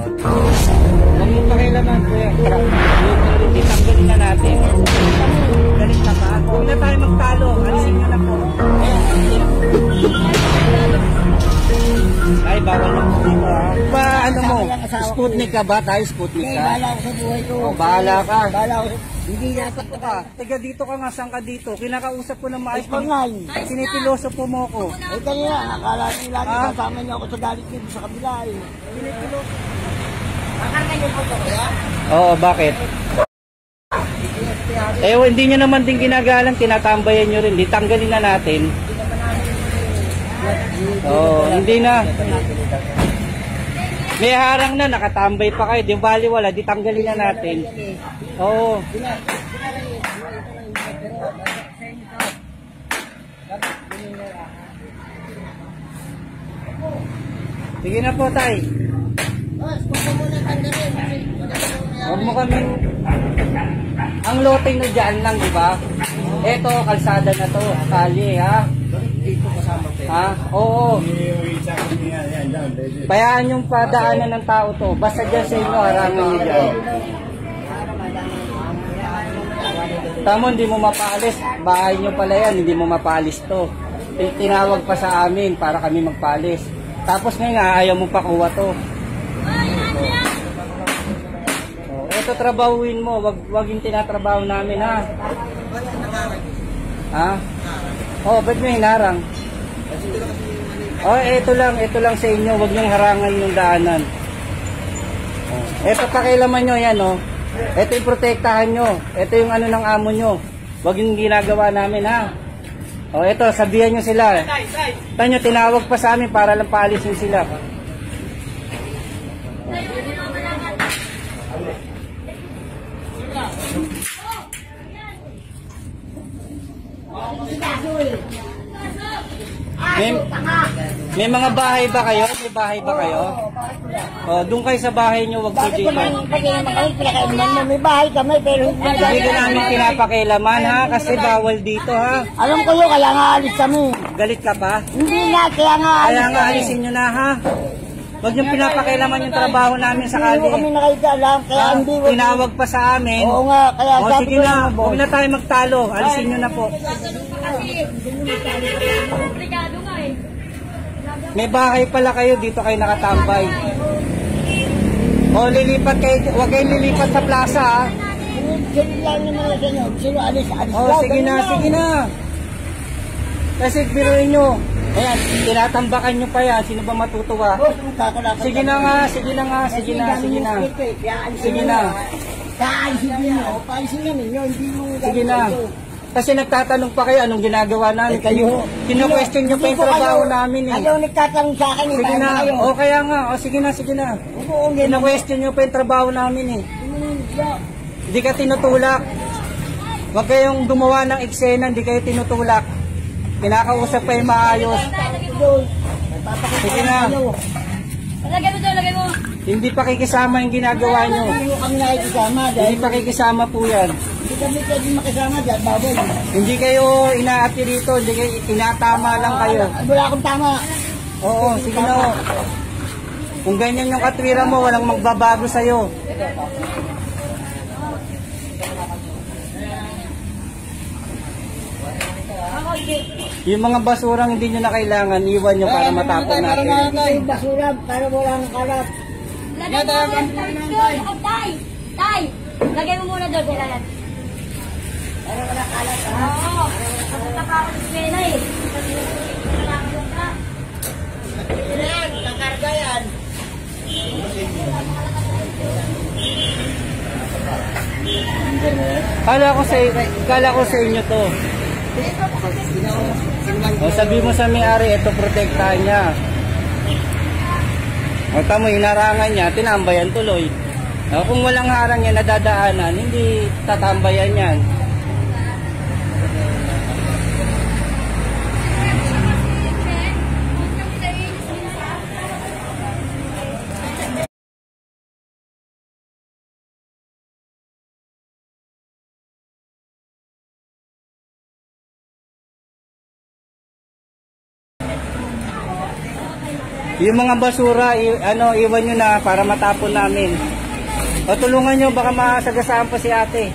Huwag mong pakialaman po yan. Itanggalin na natin. Galit na pa. Huwag na tayo magtalo. Alisin nyo na po. Ay, bawal na po dito ha. Ba, ano mo? Sputnik ka ba? Tayo Sputnik ka? Bahala ako sa buhay ko. O, bahala ka. Bahala ako. Hindi dapat ka. Taga dito ka nga, saan ka dito? Kinakausap ko ng maayos. Sinitiloso po mo ko. Eh kanina, akala niyo lagi kasama niyo ako sa galit niyo sa kabila eh. Sinitiloso. Akala niyo po ito kaya? Oo, bakit? Eh, hindi nyo naman din ginagalang, tinatambayan nyo rin. Di tanggalin na natin. Oo, hindi na. May harang na, nakatambay pa kayo. Di bali wala, di tanggalin na natin. Oo. Sige na po, tay. Huwag mo kaming... Ang loting na dyan lang, di ba? Eto, kalsada na to, kalye, ha? Ha? Oo. Bayaan yung padaanan ng tao to. Basta dyan sa inyo, harangan nyo dyan. Tamo, hindi mo mapaalis. Bahay nyo pala yan, hindi mo mapaalis to. Tinawag pa sa amin para kami magpaalis. Tapos ngayon, ayaw mo pa kuha to. Ito trabahuin mo, wag yung tinatrabaho namin, ha? Ha? Oh, ba't mo hinarang? Oh, ito lang sa inyo, wag niyong harangan yung daanan. Oh, ito pakialaman nyo, yan, oh. Ito yung protektahan nyo. Ito yung ano ng amo nyo. Wag yung ginagawa namin, ha? Oh, ito, sabihan nyo sila. Tanyo, tinawag pa sa amin para lang paalisin sila. May mga bahay ba kayo? May bahay ba kayo? Oh, doon kayo sa bahay nyo, wag po dito. May bahay kami pero hindi ko namin pinapakilaman, ha? Kasi bawal dito, ha? alam ko yun, kaya nga alis kami. Galit ka pa? Hindi na, kaya nga alis Kaya nga alisin nyo na, ha? Wag nyo pinapakilaman yung trabaho namin sa Hindi mo kami kali. nakikaalam, kaya hindi mo. Tinawag pa sa amin. Oo nga, kaya O, sabi sige ko na, na, huwag na tayo magtalo. Alisin nyo na po. May bahay pala kayo, dito kayo nakatambay. O, lilipat kayo, huwag kayong lilipat sa plaza, ha? Sino lang naman lang sa inyo, sino alis O, lang. sige na, sige na. Kasi biruin nyo. Ayan, tinatambakan nyo pa yan. Sino ba matutuwa? Boss, magkakalakan. Sige na nga, sige na nga, sige na, sige na. Sige na. Kaalisin ninyo, paalisin namin yun, hindi mo. Sige na. Kasi nagtatanong pa kayo anong ginagawa namin. Kayo, Kino-question nyo pa yung trabaho namin, eh. Ayaw nagtatanong sa akin, Sige na. O, kaya nga. O, sige na, sige na. Kino-question nyo pa yung trabaho namin, eh. Hindi ka tinutulak. Huwag kayong gumawa ng eksena, hindi kayo tinutulak. Kinakausap pa yung maayos. Sige na. Lagay mo doon, lagay mo. Hindi pakikisama yung ginagawa nyo. Hindi mo kami nakikisama Hindi dahil pakikisama po yan. hindi kami pwede makisama dahil bawal. Hindi kayo inaati rito, hindi kayo inatama lang kayo. Wala akong tama. Oo, sige na. O. Kung ganyan yung katwira mo, walang magbabago sa'yo. Yung mga basurang hindi nyo na kailangan, iwan nyo para matapon natin. Yung basura para wala nang kalat. Lagay mo doon. Tay! Tay! Lagay mo muna doon, kailangan. Para wala kalat. Oo. Papunta pa ako sa pena eh. Yan, nakarga yan. Kala ko sa inyo to. O, sabi mo sa may-ari, ito protektahan niya. O, tamo, hinarangan niya, tinambayan tuloy. O, kung walang harang yan, nadadaanan, hindi tatambayan yan. Yung mga basura, iwan nyo na para matapon namin. O tulungan nyo, baka masagasaan pa si ate.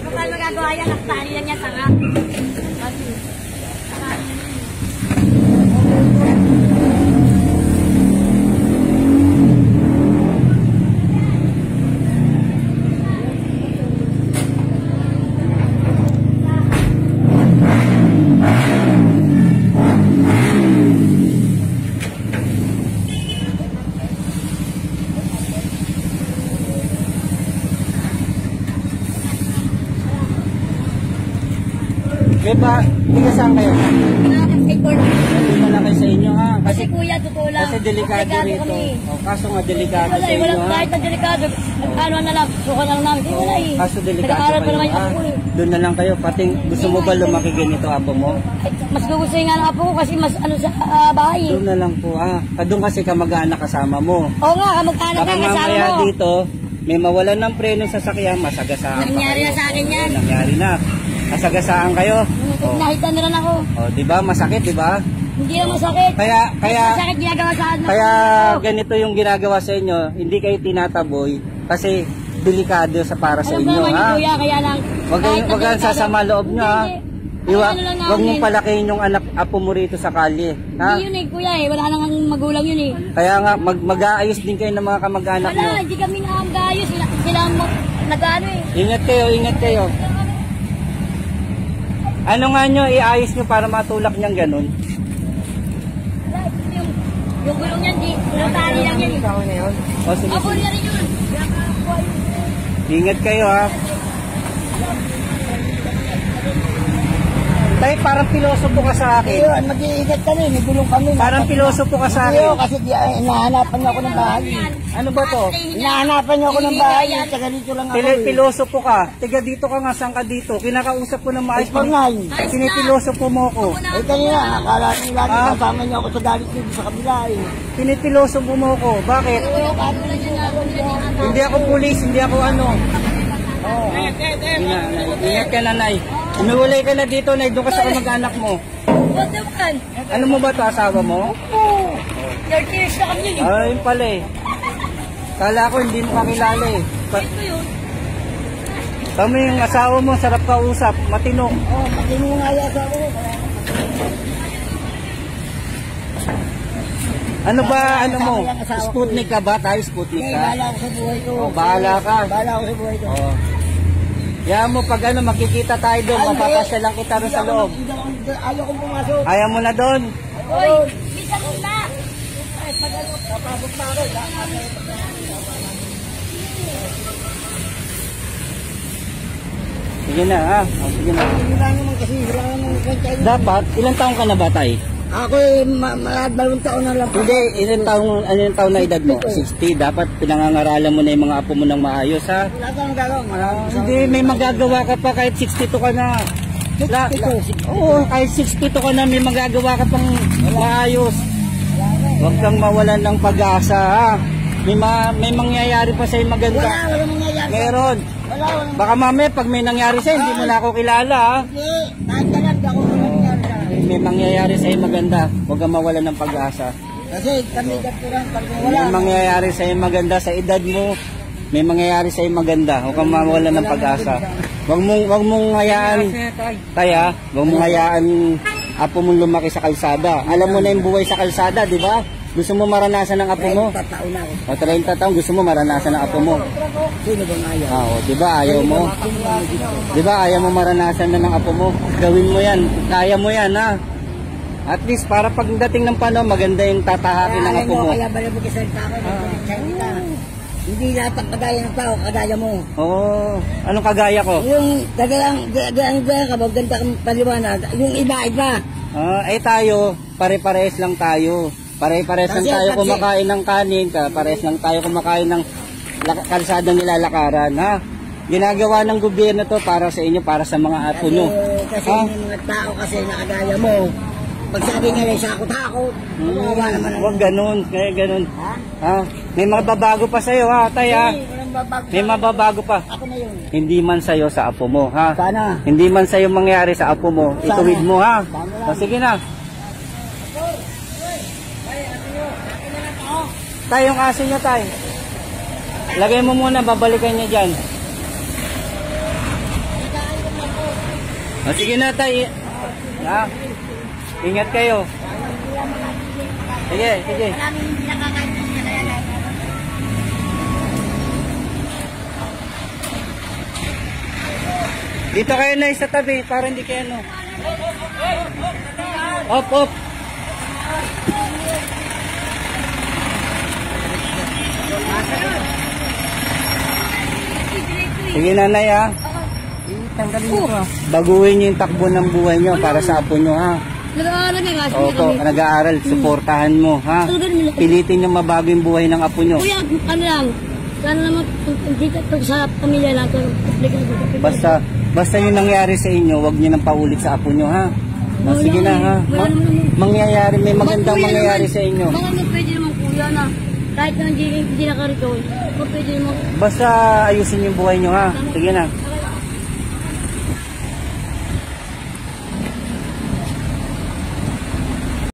Kapag magagawa yan, nakatali lang yan, tanga. Diba, tiga saan kayo? Skateboard. Hindi na lang kayo sa inyo ha. Kasi kuya, totoo lang. Kasi delikado rito. kami. O, kaso nga delikado Wala sa eh, inyo walang ha. kahit na delikado. Ano na lang, suka na lang namin. Di wala eh. Kaso delikado Nag-aaral pa kayo naman yung ha. apo ko eh. Doon na lang kayo. Pati gusto mo ba lumaki ganito apo mo? Ay, mas gugustuhin nga ng apo ko kasi mas ano sa bahay eh. Doon na lang po ha. Doon kasi kamag-anak kasama mo. Oo nga, kamag-anak Baka ka kasama mamaya mo. dito, may mawalan ng preno sa sakyan, masagasaan pa Nangyari kayo. na sa akin yan. Nangyari na. Masagasaan kayo. Oh. Nakita na lang ako. Oh, 'di ba? Masakit, 'di ba? Hindi na masakit. Kaya Masakit ginagawa sa akin. kaya ganito yung ginagawa sa inyo, hindi kayo tinataboy kasi delikado sa para sa Alam ko inyo, naman yung ha? kuya, kaya lang. Wag kahit na kang delikado- sasama loob nyo, ha? Hindi. Iwa, Ano lang wag namin. mong palakihin yung anak apo mo rito sa kalye, ha? Hindi yun eh, kuya eh. Wala nang magulang yun eh. Kaya nga mag-aayos din kayo ng mga kamag-anak Wala, nyo. hindi kami naamgayos. Sila mo, nag-ano eh. Ingat kayo, ingat kayo. Ano nga nyo, iayos nyo para matulak niyang ganun? Wala, yung gulong yan, gulong tali lang yan eh. O sige, Apo niya rin yun. ingat kayo, ha? Tay, parang pilosopo ka sa akin. Ayun, mag-iingat kami, may gulong kami. Parang pilosopo ka sa Ayun, akin. kasi hinahanapan niyo ako ng bahay. Ano ba to? Hinahanapan niyo ako ng bahay, taga dito lang ako. Pilosopo ka. Tiga dito ka nga, saan ka dito? Kinakausap ko ng maayos. Ay, pangay. Pinipilosopo mo ko. Eh kanina, akala niyo lagi Ah? kasama niyo ako sa galit niyo sa kabila eh. Pinipilosopo mo ko. Bakit? Hindi ako pulis, hindi ako ano. Ingat ka, nanay. Umiwalay ka na dito, nay. Doon ka sa kamag-anak mo. Huwag naman. Ano mo ba ito, asawa mo? Oo. 30 years na kami yun eh. Ay, yun pala eh. Kala ko hindi mo kakilala eh. Ito yun. Kami yung asawa mo, sarap kausap, matino. Oh, matinungaya sa ako. Ano ba, ano mo? Sputnik ka ba? Tayo Sputnik Eh, ka? bahala ako sa buhay ko. Oh, bahala ka. Bahala ako sa buhay ko. Oh. Yan mo, pag ano, makikita tayo doon, mapapasya lang kita rin sa loob. Ayaw kong pumasok. Ayaw mo na doon. Uy, bisa mo na. Papasok pa ako. Sige na, ha? Oh, sige na. Hindi lang naman kasi wala naman kwenta. Dapat, ilang taong ka na ba, tay? Ako eh, malabang taon na lang. Hindi, ilang taong na edad mo? 60. Dapat pinangangaralan mo na yung mga apo mo ng maayos, ha? Wala kang gagawin. Maraming Hindi, may magagawa ka pa kahit 62 ka na. Oo, kahit 62 ka na, may magagawa ka pang maayos. Huwag kang mawalan ng pag-asa, ha? May mangyayari pa sa'yo maganda. Wala mangyayari. Meron. Wala. Baka mamaya, pag may nangyari sa'yo, hindi mo na ako kilala, ha? Hindi. Kahit talaga ako mangyayari sa akin. May mangyayari sa'yo maganda. Huwag kang mawalan ng pag-asa. Kasi kami daturan pag wala. May mangyayari sa'yo maganda sa edad mo. May mangyayari sa'yo maganda. Huwag kang mawalan ng pag-asa. Wag mong hayaan, kaya, wag mong hayaan apo mong lumaki sa kalsada. Alam mo na yung buhay sa kalsada, di ba? Gusto mo maranasan ng apo mo? Tataon na ako. O 30 taong gusto mo maranasan ng apo mo. Sino bang ayaw? Di ba ayaw mo? Di ba ayaw mo maranasan na ng apo mo? Gawin mo yan. Kaya mo yan, ha? At least para pagdating ng panahon, maganda yung tatahakin ng apo mo. Kaya bala mo kisalita ako. Nagsalita. Hindi lahat ang kagaya ng tao, kagaya mo. Oo. Anong kagaya ko? Yung kagayang ka, maganda kang paliwanag. Yung iba-iba. Tayo, pare-pares lang tayo. Pare-pares lang Kasi tayo pati- kumakain ng kanin, pares lang tayo kumakain ng kalsadang nilalakaran, ha? Ginagawa ng gobyerno to para sa inyo, para sa mga apo nyo. kasi Ha? may mga tao kasi nakagaya mo. Pag sabi nga lang sakot-hakot, kawawa naman ang... Huwag ganun, kaya ganun. Ha? Ha? May mababago pa sa'yo ha, tay ha. Hindi, walang babago. May mababago pa. Ako na yun. Hindi man sa'yo sa apo mo ha. Sana. Hindi man sa'yo mangyari sa apo mo, Sana. ituwid mo ha. Sana lang. O sige na. Tay, yung aso niya tay. Lagay mo muna, babalikan niya dyan. O sige na tay. Ha? Ingat kayo. Sige, sige. Maraming hindi nakakaintindi kaya lang. Dito kayo na sa tabi para hindi kayo ano. Op, op. Sige nanay ha. Tanggalin mo to. Baguhin niyo yung takbo ng buhay niyo para sa apo niyo ha. Nag-aaral nga kasi Opo, nag-aaral, suportahan mo ha. Pilitin niyo mabago yung buhay ng apo niyo. Kuya, ano lang, sana naman dito sa pamilya lang, Basta yung nangyari sa inyo, wag niyo nang paulit sa apo niyo ha. O, sige na ha. Mangyayari, may magandang mangyayari sa inyo. Baka naman pwede naman kuya na, kahit na hindi nakarito, pwede naman. Basta ayusin yung buhay niyo ha. Sige na.